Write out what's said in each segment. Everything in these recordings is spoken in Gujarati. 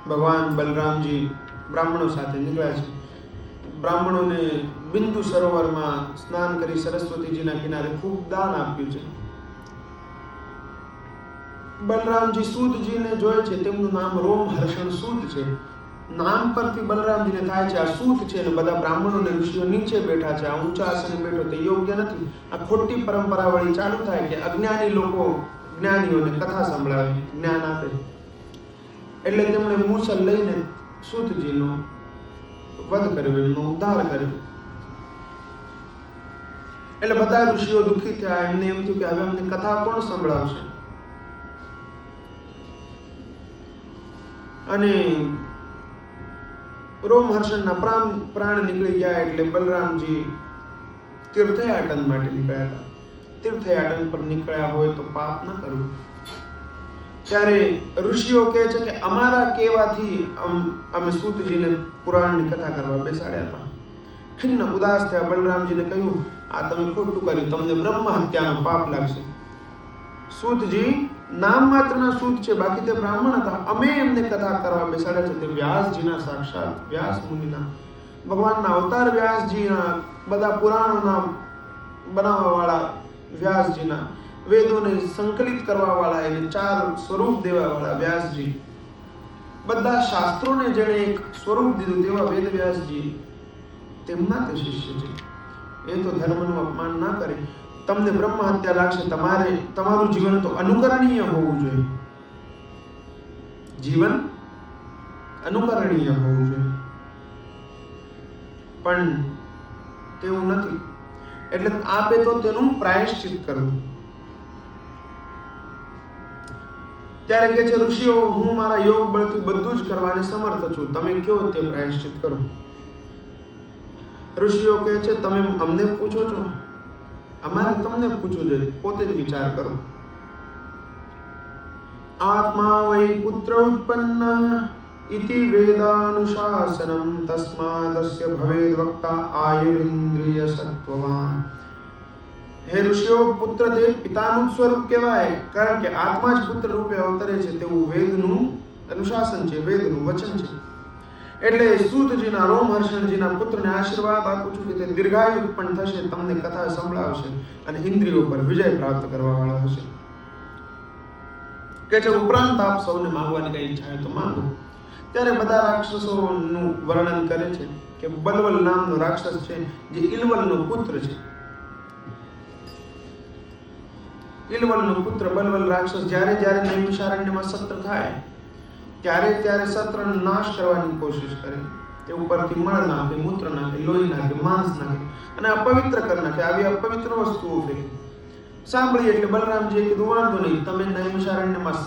ભગવાન બલરામજી બ્રાહ્મણો સાથે નીકળ્યા છે. બ્રાહ્મણોને બિંદુ સરોવરમાં સ્નાન કરી સરસ્વતીજીના કિનારે ખૂબ દાન આપ્યું છે. બલરામજી સૂતજીને જોયે છે. તેમનું નામ રોમહર્ષણ સૂત છે. નામ પરથી બલરામજીને થાય છે આ સૂત છે અને બધા બ્રાહ્મણો અને ઋષિઓ નીચે બેઠા છે. આ ઊંચા આસને બેઠો તે યોગ્ય નથી. આ ખોટી પરંપરા વળી ચાલુ થાય કે અજ્ઞાની લોકો જ્ઞાનીઓને કથા સંભળાવે, જ્ઞાન આપે. એટલે તેમણે મૂસલ લઈને સૂતજીનો વધ કર્યો, એમનો ઉદ્ધાર કર્યો. એટલે બધા ઋષિઓ દુઃખી થયા. એમને એમ થયું કે હવે અમને કથા કોણ સંભળાવશે? અને રોમહર્ષણના પ્રાણ નીકળી ગયા. એટલે બલરામજી તીર્થયાટન માટે નીકળ્યા હતા. તીર્થયાટન પર નીકળ્યા હોય તો પાપ ન કરવું. ત્યારે ઋષિઓ કહે છે કે અમારા કહેવાથી અમે સૂતજીને પુરાણની કથા કરવા બેસાડ્યા હતા. ખિન્ન ઉદાસ થયા. બલરામજીને કહ્યું આ તમે ખોટું કર્યું, તમને બ્રહ્મ હત્યાનો પાપ લાગશે. સૂતજી નામ માત્રના સૂત છે, બાકી તે બ્રાહ્મણ હતા. અમે એમને કથા કરવા બેસાડ્યા છે. તે વ્યાસજીના સાક્ષાત વ્યાસ મુનિના ભગવાનના અવતાર, વ્યાસજીના બધા પુરાણોના બનાવવા વાળા, વ્યાસજીના વેદોને સંકલિત કરવા વાળા, એને 4 સ્વરૂપ દેવા વાળા વ્યાસજી, બધા શાસ્ત્રોને જેણે એક સ્વરૂપ દીધું તેવા વેદ વ્યાસજી, તેમના તે શિષ્ય છે. એ તો ધર્મનું અપમાન ના કરે. તમને બ્રહ્મ હત્યા લાગશે. તમારું જીવન તો અનુકરણીય હોવું જોઈએ. જીવન અનુકરણીય હોવું જોઈએ, પણ તેવું નથી. એટલે આપે તો તેનું પ્રાયશ્ચિત કરવું. ત્યારે કે છે ઋષિઓ, હું મારા યોગ બળથી બધું જ કરવાને સમર્થ છું, તમે કયો તે પ્રાયશ્ચિત કરો. ઋષિઓ કહે છે તમે અમને પૂછો છો, અમારે તમને પૂછવું જોઈએ, પોતે જ વિચાર કરો. આત્મા વૈ પુત્ર ઉત્પન્ન ઇતિ વેદાનુશાસનમ તસ્માદસ્ય ભવેદ વક્તા આયુરિન્દ્રિય સત્વવાન. હે ઋષિઓ, પુત્ર તે પિતાનું સ્વરૂપ કહેવાય, કારણ કે આત્મા જ પુત્ર રૂપે અવતરે છે. તેવું વેદનું અનુશાસન છે, વેદનું વચન છે. એટલે સૂતજીના રોમહર્ષણજીના પુત્રને આશીર્વાદ આપું છું કે તે દીર્ઘાયુ પણ થશે, તમને કથા સંભળાવશે અને ઇન્દ્રિયો પર વિજય પ્રાપ્ત કરવા વાળા હશે. કે છે ઉપરાંત આપ સૌને માંગવાની કઈ ઈચ્છા હોય તો માંગો. ત્યારે બધા રાક્ષસોનું વર્ણન કરે છે કે બલવલ નામનો રાક્ષસ છે, જે ઇલવલનો પુત્ર છે. ઇલવલનો પુત્ર બલવલ રાક્ષસ જ્યારે નૈમિષારણ્યમાં સત્ર થાય ત્યારે સત્રનો નાશ કરવાની કોશિશ કરે. તે ઉપરથી મળ નાખે, મૂત્ર નાખે, લોહી નાખે, માંસ નાખે અને અપવિત્ર કરી નાખે. આવી અપવિત્ર વસ્તુઓ ફેંકે. સાંભળી એટલે બલરામજીએ કીધું વાંધો નહીં, તમે નૈમિષારણ્યમાં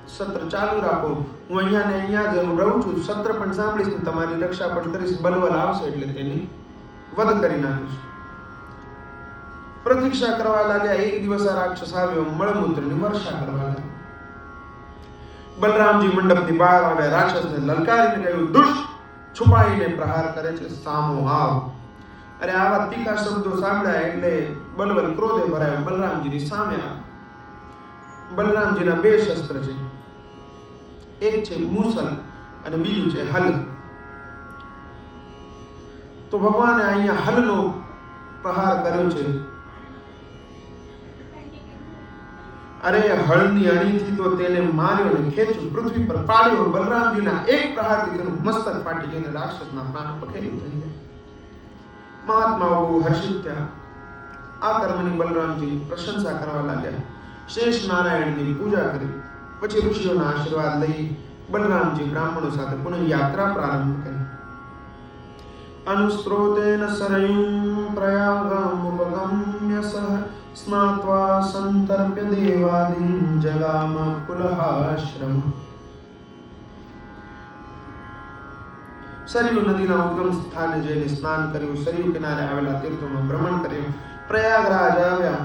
સત્ર ચાલુ રાખો, હું અહીંયા ને અહીંયા જ રહું છું, સત્ર પણ સાંભળીશ ને તમારી રક્ષા પણ કરીશ. બલવલ આવશે એટલે તેની વધ કરી નાખીશ. પ્રતીક્ષા કરવા લાગ્યા. એક દિવસ આ રાક્ષસ આવ્યો, મળમૂત્રની વર્ષા કરવા લાગ્યો. બલરામજી મંડપની બહાર આવ્યા, રાક્ષસને લલકારીને કહ્યું, દુષ્ટ, છુપાઈને પ્રહાર કરે છે, સામો આવ. અરે આવા તીખા શબ્દો સાંભળ્યા એટલે બલવલ ક્રોધે ભરાયો, બલરામજીની સામે આવ્યો. બલરામજીના 2 શસ્ત્ર છે, એક છે મૂસલ અને બીજું છે હલ. તો ભગવાને અહીંયા હલનો પ્રહાર કર્યો છે. અરે હળની અણીથી તો તેને માર્યો ને ખેંચ્યો, પૃથ્વી પર પાડ્યો. બલરામજીના એક પ્રહારથી તેનું મસ્તક ફાટી ગયું, રાક્ષસના પ્રાણ પખેરી થઈ ગયા. મહાત્માઓ બહુ હર્ષિત થયા. આ કર્મની બલરામજી પ્રશંસા કરવા લાગ્યા. શેષ નારાયણની પૂજા કરી. પછી ઋષિઓના આશીર્વાદ લઈ બલરામજી બ્રાહ્મણો સાથે પુનઃ યાત્રા પ્રારંભ કરી. અનુસ્ત્રોતેન સરયું પ્રયાગમુપગમ્ય સહ સ્નાત્વા સંતર્પ્ય દેવાદિન જગામ કુલહાશ્રમ. સરયુ નદીના ઉદ્ગમ સ્થાને જઈને સ્નાન કર્યું. સરયુ કિનારે આવેલા તીર્થોનું ભ્રમણ કર્યું. પ્રયાગરાજ આવ્યા.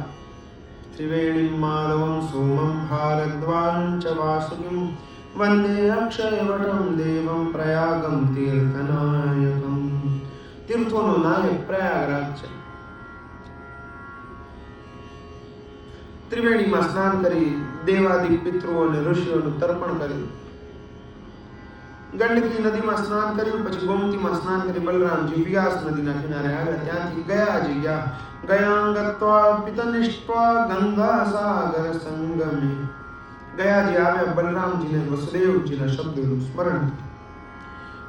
ત્રિવેણીમ માધવમ સોમમ ભારદ્વાજં ચ વાસુકિમ વંદે અક્ષયવટમ દેવમ પ્રયાગમ તીર્થનાયકમ. તીર્થોનો નાયક પ્રયાગરાજ છે. ત્રિવેણીમાં સ્નાન કરી દેવાદિક પિતૃઓ અને ઋષિઓનું તર્પણ કર્યું. ગંડકી નદીમાં સ્નાન કર્યું, પછી ગોમતીમાં સ્નાન કરી બલરામજી વ્યાસ નદીના કિનારે આવ્યા. ત્યાંથી ગયાજી ગયા. ગયાં ગત્વા પિતનિષ્ટ્વા ગંગા સાગર સંગમે. ગયાજી આવ્યા. બલરામજીને વસુદેવજીના શબ્દોનું સ્મરણ.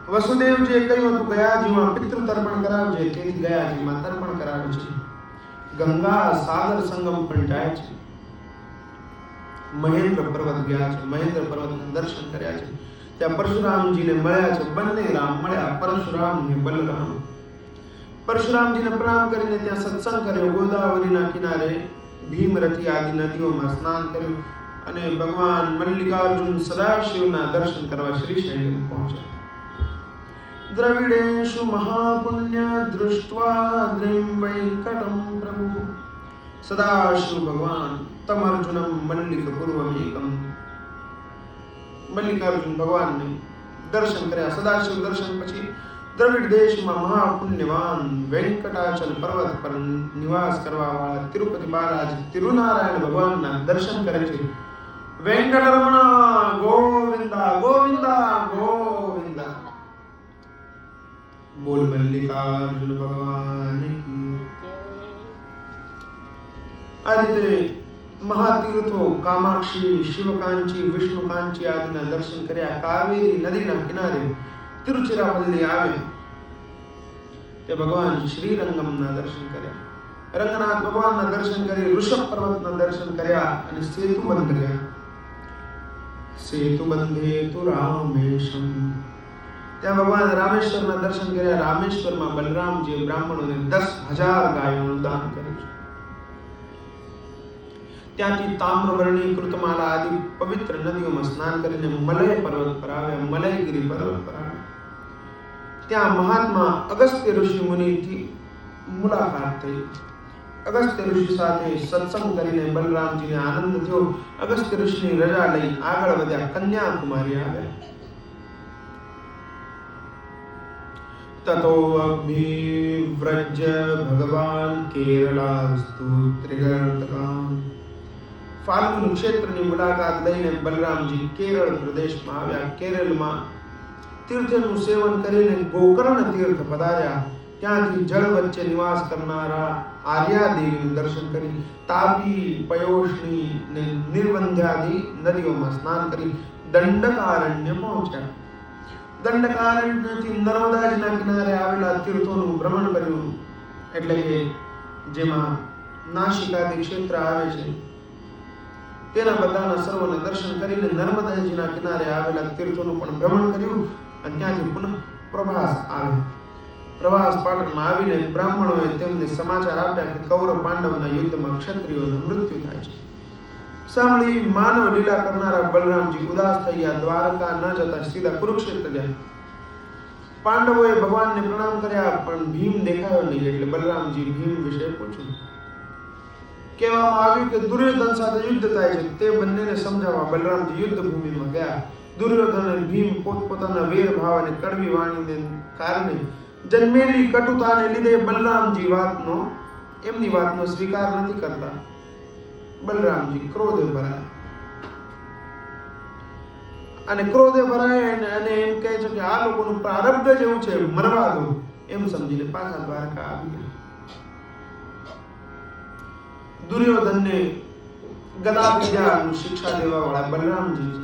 વસુદેવજીએ કહ્યું હતું ગયાજીમાં પિતૃ તર્પણ કરાવજે. તેથી ગયાજીમાં તર્પણ કરાવે છે. ગંગા સાગર સંગમ પણ જાય છે. મહેન્દ્ર પર્વત ગયા છે. મહેન્દ્ર પર્વતના દર્શન કર્યા છે. ત્યાં પરશુરામજીને મળ્યા છે. બંને રામ મળ્યા, પરશુરામ ને બલરામ. પરશુરામજીને પ્રણામ કરીને ત્યાં સત્સંગ કર્યો. ગોદાવરીના કિનારે ભીમરથી આદિ નદીઓમાં સ્નાન કર્યું અને ભગવાન મલ્લિકાર્જુન સદાશિવના દર્શન કરવા શ્રીશૈલમ પહોંચ્યા. દ્રવિડેશુ મહાપુણ્ય દૃષ્ટ્વા દ્રિમ વૈકટમ પ્રભુ. સદાશિવ ભગવાન તમર્જુનમ મલ્લિક પૂર્વમેકમ. મલ્લિકાર્જુન ભગવાનને દર્શન કર્યા. સદાશિવ દર્શન પછી દ્રવિડ દેશમાં મહાપુણ્યવાન વેંકટાચલ પર્વત પર નિવાસ કરવા વાળા તિરુપતિ બાલાજી તિરુનારાયણ ભગવાનના દર્શન કરે છે. વેંકટરમણ ગોવિંદા ગોવિંદા ગોવિંદા. બોલ મલ્લિકાર્જુન ભગવાન કી. આ રીતે મહાતીર્થો કામાક્ષી, શિવકાંચી, વિષ્ણુકાંચી આદિના દર્શન કર્યા. કાવેરી નદીના કિનારે તિરુચિરાપલ્લી આવે તે ભગવાન શ્રીરંગમના દર્શન કર્યા. રંગનાથ ભગવાનના દર્શન કરી ઋષભ પર્વતના દર્શન કર્યા અને સેતુ બંધ કર્યા. સેતુ બંધે તુ રામેશમ. ત્યાં ભગવાન રામેશ્વરના દર્શન કર્યા. રામેશ્વરમાં બલરામજીએ બ્રાહ્મણોને 10,000 ગાયોનું દાન કર્યું છે. ત્યાંથી તામ્રવર્ણી, કૃતમાલા આદિ પવિત્ર નદીઓમાં સ્નાન કરીને મલય પર્વત પર આવ્યા. મલયગીરી પર્વત પર આવ્યા. ત્યાં મહાત્મા અગસ્ત્ય ઋષિ મુનિથી મુલાકાત થઈ. અગસ્ત્ય ઋષિ સાથે સત્સંગ કરીને બલરામજીને આનંદ થયો. અગસ્ત્ય ઋષિની રજા લઈ આગળ વધ્યા. કન્યાકુમારી આવ્યા. તતો અભિવ્રજ્ય ભગવાન કેરળાસ્તુ ત્રિગર્તકામ. ફાલ્ગુન ક્ષેત્રની મુલાકાત લઈને બલરામજી કેરળ પ્રદેશમાં આવ્યા. કેરળમાં તીર્થનું સેવન કરીને ગોકર્ણ તીર્થ પધાર્યા. ત્યાંથી જળ વચ્ચે નિવાસ કરનારા આર્યાદેવીનું દર્શન કરી તાપી, પયોષ્ણી ને નિર્વંધ્યાદી નદીઓમાં સ્નાન કરી દંડકારણ્ય પહોંચ્યા. દંડકારણ્યથી નર્મદાજીના કિનારે આવેલા તીર્થોનું ભ્રમણ કર્યું. એટલે કે જેમાં નાસિકાદી ક્ષેત્ર આવે છે તેના બધાના સર્વના દર્શન કરીને નર્મદાજીના કિનારે આવેલા તીર્થોનું પણ ભ્રમણ કર્યું અને ત્યાંથી પુનઃ પ્રવાસ આવે. પ્રવાસ પાટણમાં આવીને બ્રાહ્મણોએ તેમને સમાચાર આપ્યા કે કૌરવ પાંડવના યુદ્ધમાં ક્ષત્રિયોનું મૃત્યુ થાય છે. સાંભળી માનવ લીલા કરનારા બલરામજી ઉદાસ થઈ ગયા. દ્વારકા ન જતા સીધા કુરુક્ષેત્ર ગયા. પાંડવોએ ભગવાનને પ્રણામ કર્યા પણ ભીમ દેખાયો નહીં. એટલે બલરામજી ભીમ વિશે પૂછ્યું. કહેવામાં આવ્યું કે દુર્યોધન સાથે યુદ્ધ થાય છે. તે બંનેને સમજાવવા બલરામજી યુદ્ધ ભૂમિમાં ગયા. દુર્યોધન અને ભીમ પોતપોતાના વેર ભાવ અને કડવી વાણીને કારણે જન્મેલી કટુતાને લીધે બલરામજી એમની વાતનો સ્વીકાર નથી કરતા. બલરામજી ક્રોધે ભરાયા અને અને એમ કહે છે કે આ લોકોનું પ્રારબ્ધ જેવું છે, મરવા દો એમ સમજીને પાછા દ્વારકા આવી ગયા. દુર્યોધનને ગદા વિદ્યાનું શિક્ષા દેવા વાળા બલરામજી છે.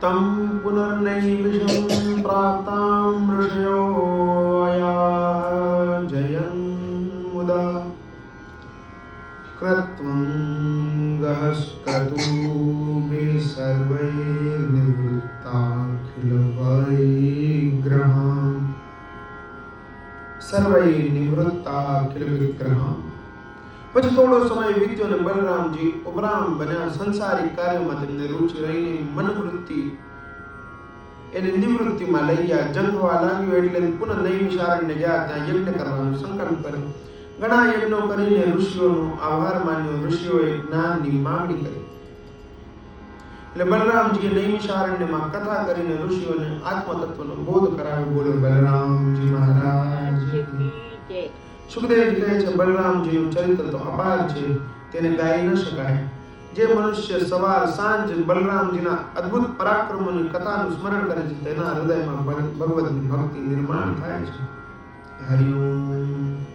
તમ પુનર્નૈમિષં પ્રાપ્તાં ઋષયો અયાજયન મુદા કૃત્વં ગહસ્કતુભિ સર્વૈર્નિવૃત્તાખિલ વૈગ્રહાં. સર્વૈર્નિવૃત્તાખિલ વિગ્રહાં. પછી થોડો સમય વીત્યો અને બલરામજી ઉપરામ બન્યા. સંસારિક કાર્યમાં તેમને રુચિ રહીને મનવૃત્તિ એને નિવૃત્તિમાં લઈ ગયા. જંગવા લાગ્યો એટલે પુનઃ નૈમિષારણ્ય ગયા. ત્યાં યજ્ઞ કરવાનો સંકલ્પ કર્યો. ઘણા યજ્ઞો કરીને ઋષિઓનો આભાર માન્યો. ઋષિઓએ જ્ઞાનની માંગણી કરી. એટલે બલરામજીએ નૈમિષારણ્યમાં કથા કરીને ઋષિઓને આત્મતત્વનો બોધ કરાવ્યો. બોલો બલરામજી મહારાજ. સુખદેવજી કહે છે બલરામજીનું ચરિત્ર તો અપાર છે, તેને ગાઈ ન શકાય. જે મનુષ્ય સવાર સાંજ બલરામજીના અદ્ભુત પરાક્રમોની કથાનું સ્મરણ કરે છે તેના હૃદયમાં ભગવદની ભક્તિ નિર્માણ થાય છે. હરિ ઓમ.